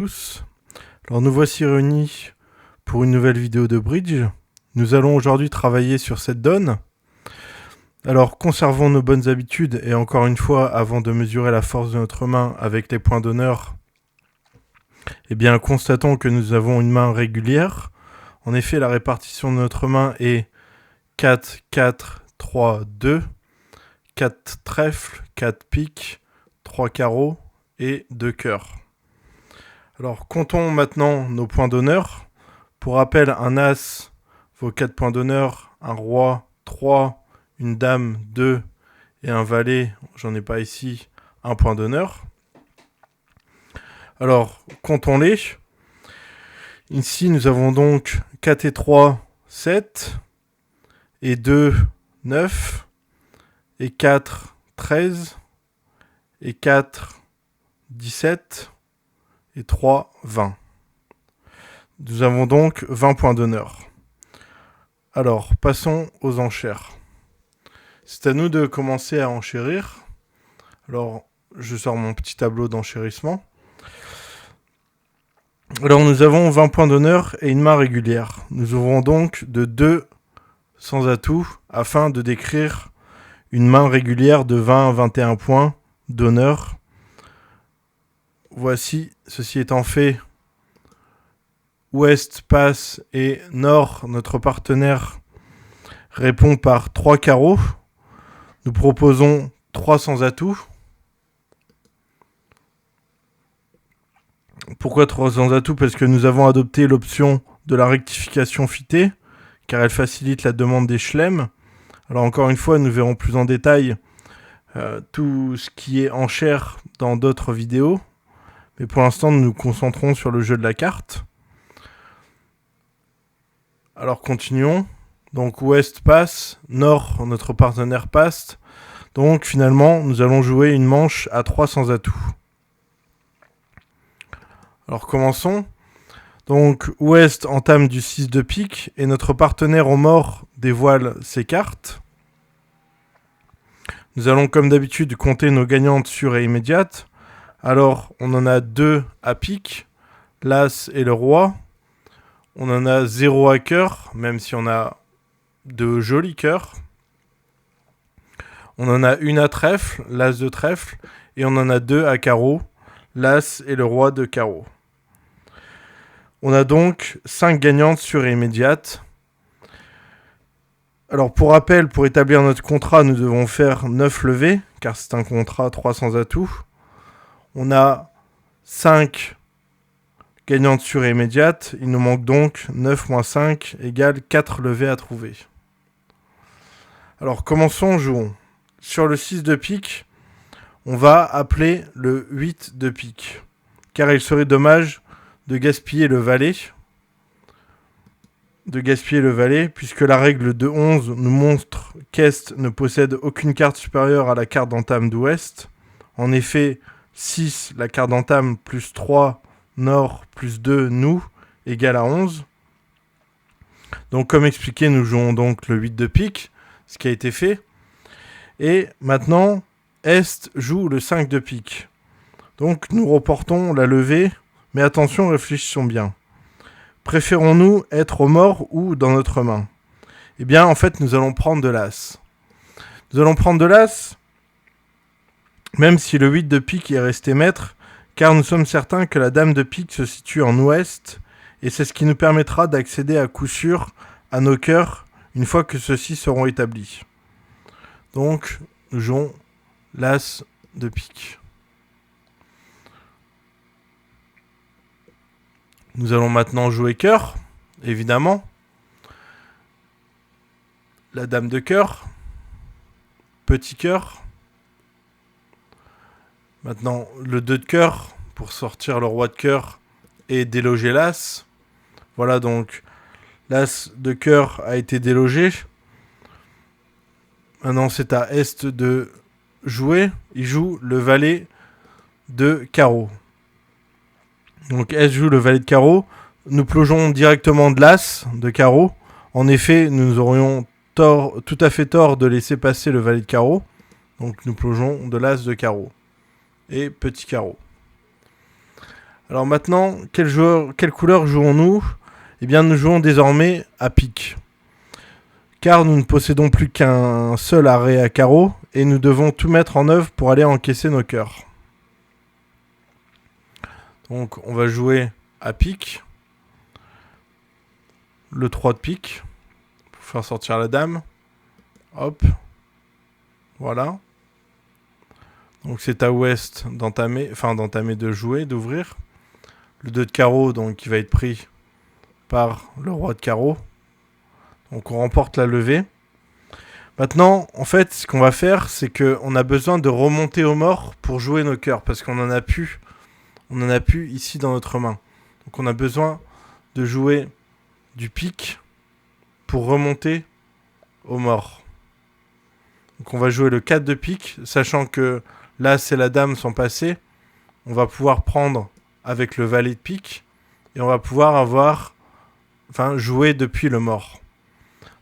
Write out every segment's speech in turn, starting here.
Tous. Alors nous voici réunis pour une nouvelle vidéo de bridge. Nous allons aujourd'hui travailler sur cette donne. Alors conservons nos bonnes habitudes et encore une fois, avant de mesurer la force de notre main avec les points d'honneur, constatons que nous avons une main régulière. En effet, la répartition de notre main est 4, 4, 3, 2, 4 trèfles, 4 piques, 3 carreaux et 2 cœurs. Alors, comptons maintenant nos points d'honneur. Pour rappel, un as vaut 4 points d'honneur, un roi 3, une dame 2 et un valet, j'en ai pas ici, 1 point d'honneur. Alors, comptons-les. Ici, nous avons donc 4 et 3, 7, et 2, 9, et 4, 13, et 4, 17, et 3, 20. Nous avons donc 20 points d'honneur. Alors, passons aux enchères. C'est à nous de commencer à enchérir. Alors, je sors mon petit tableau d'enchérissement. Alors, nous avons 20 points d'honneur et une main régulière. Nous ouvrons donc de 2 sans atout afin de décrire une main régulière de 20 à 21 points d'honneur. Voici, ceci étant fait, ouest passe et nord, notre partenaire, répond par 3 carreaux. Nous proposons 3 sans atout. Pourquoi 3 sans atout? Parce que nous avons adopté l'option de la rectification fitée, car elle facilite la demande des chelems. Alors encore une fois, nous verrons plus en détail tout ce qui est enchère dans d'autres vidéos. Mais pour l'instant, nous nous concentrons sur le jeu de la carte. Alors continuons. Donc ouest passe, nord, notre partenaire passe. Donc finalement, nous allons jouer une manche à 3 sans atout. Alors commençons. Donc ouest entame du 6 de pique et notre partenaire au mort dévoile ses cartes. Nous allons comme d'habitude compter nos gagnantes sûres et immédiates. Alors on en a 2 à pique, l'as et le roi. On en a 0 à cœur, même si on a de jolis cœurs. On en a une à trèfle, l'as de trèfle, et on en a 2 à carreau, l'as et le roi de carreau. On a donc 5 gagnantes sûres et immédiates. Alors pour rappel, pour établir notre contrat, nous devons faire 9 levées, car c'est un contrat 3 sans atout. On a 5 gagnantes sûres et immédiates. Il nous manque donc 9 moins 5 égale 4 levées à trouver. Alors commençons, jouons. Sur le 6 de pique, on va appeler le 8 de pique, car il serait dommage de gaspiller le valet. Puisque la règle de 11 nous montre qu'Est ne possède aucune carte supérieure à la carte d'entame d'Ouest. En effet, 6, la carte d'entame, plus 3, Nord, plus 2, nous, égale à 11. Donc comme expliqué, nous jouons donc le 8 de pique, ce qui a été fait. Et maintenant, Est joue le 5 de pique. Donc nous reportons la levée, mais attention, réfléchissons bien. Préférons-nous être au mort ou dans notre main? Eh bien, en fait, nous allons prendre de l'as. Nous allons prendre de l'as, même si le 8 de pique est resté maître, car nous sommes certains que la dame de pique se situe en ouest, et c'est ce qui nous permettra d'accéder à coup sûr à nos cœurs une fois que ceux-ci seront établis. Donc, nous jouons l'as de pique. Nous allons maintenant jouer cœur, évidemment. La dame de cœur. Petit cœur. Maintenant, le 2 de cœur pour sortir le roi de cœur et déloger l'as. Voilà, donc l'as de cœur a été délogé. Maintenant, c'est à Est de jouer. Il joue le valet de carreau. Donc Est joue le valet de carreau. Nous plongeons directement de l'as de carreau. En effet, nous aurions tout à fait tort de laisser passer le valet de carreau. Donc nous plongeons de l'as de carreau. Et petit carreau. Alors maintenant, quelle couleur jouons-nous? Eh bien, nous jouons désormais à pique. Car nous ne possédons plus qu'un seul arrêt à carreau et nous devons tout mettre en œuvre pour aller encaisser nos cœurs. Donc on va jouer à pique. Le 3 de pique. Pour faire sortir la dame. Hop. Voilà. Donc c'est à ouest d'entamer, de jouer, d'ouvrir. Le 2 de carreau, donc qui va être pris par le roi de carreau. Donc on remporte la levée. Maintenant, en fait, ce qu'on va faire, c'est qu'on a besoin de remonter au mort pour jouer nos cœurs, parce qu'on en a plus. On en a plus ici dans notre main. Donc on a besoin de jouer du pique pour remonter au mort. Donc on va jouer le 4 de pique, sachant que là c'est la dame sans passer. On va pouvoir prendre avec le valet de pique et on va pouvoir jouer depuis le mort.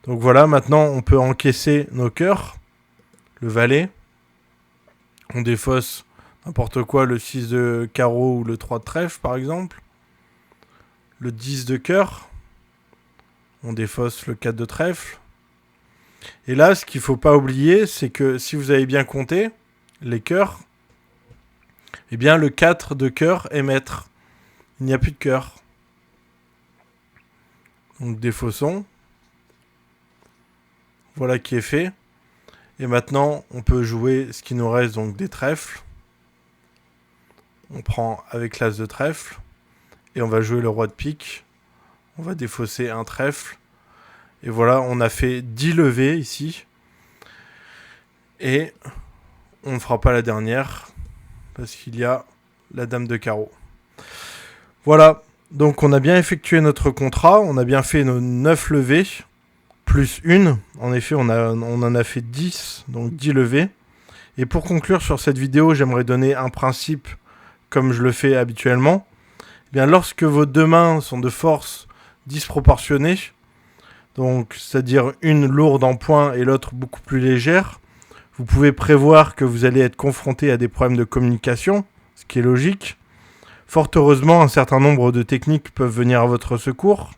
Donc voilà, maintenant on peut encaisser nos cœurs. Le valet. On défausse n'importe quoi, le 6 de carreau ou le 3 de trèfle par exemple. Le 10 de cœur. On défausse le 4 de trèfle. Et là, ce qu'il ne faut pas oublier, c'est que si vous avez bien compté les cœurs, eh bien le 4 de cœur est maître. Il n'y a plus de cœur. Donc défaussons. Voilà qui est fait. Et maintenant, on peut jouer ce qui nous reste, donc des trèfles. On prend avec l'as de trèfle. Et on va jouer le roi de pique. On va défausser un trèfle. Et voilà, on a fait 10 levées ici. Et on ne fera pas la dernière. Parce qu'il y a la dame de carreau. Voilà, donc on a bien effectué notre contrat. On a bien fait nos 9 levées. Plus une. En effet, on en a fait 10. Donc 10 levées. Et pour conclure sur cette vidéo, j'aimerais donner un principe comme je le fais habituellement. Eh bien, lorsque vos deux mains sont de force disproportionnée, donc c'est-à-dire une lourde en points et l'autre beaucoup plus légère, vous pouvez prévoir que vous allez être confronté à des problèmes de communication, ce qui est logique. Fort heureusement, un certain nombre de techniques peuvent venir à votre secours,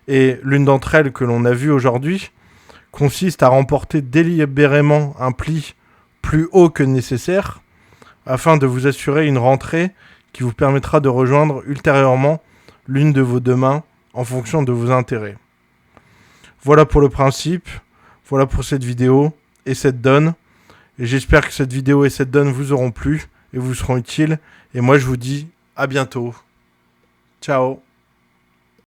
et l'une d'entre elles que l'on a vue aujourd'hui consiste à remporter délibérément un pli plus haut que nécessaire, afin de vous assurer une rentrée qui vous permettra de rejoindre ultérieurement l'une de vos deux mains en fonction de vos intérêts. Voilà pour le principe, voilà pour cette vidéo et cette donne. Et j'espère que cette vidéo et cette donne vous auront plu et vous seront utiles. Et moi je vous dis à bientôt. Ciao.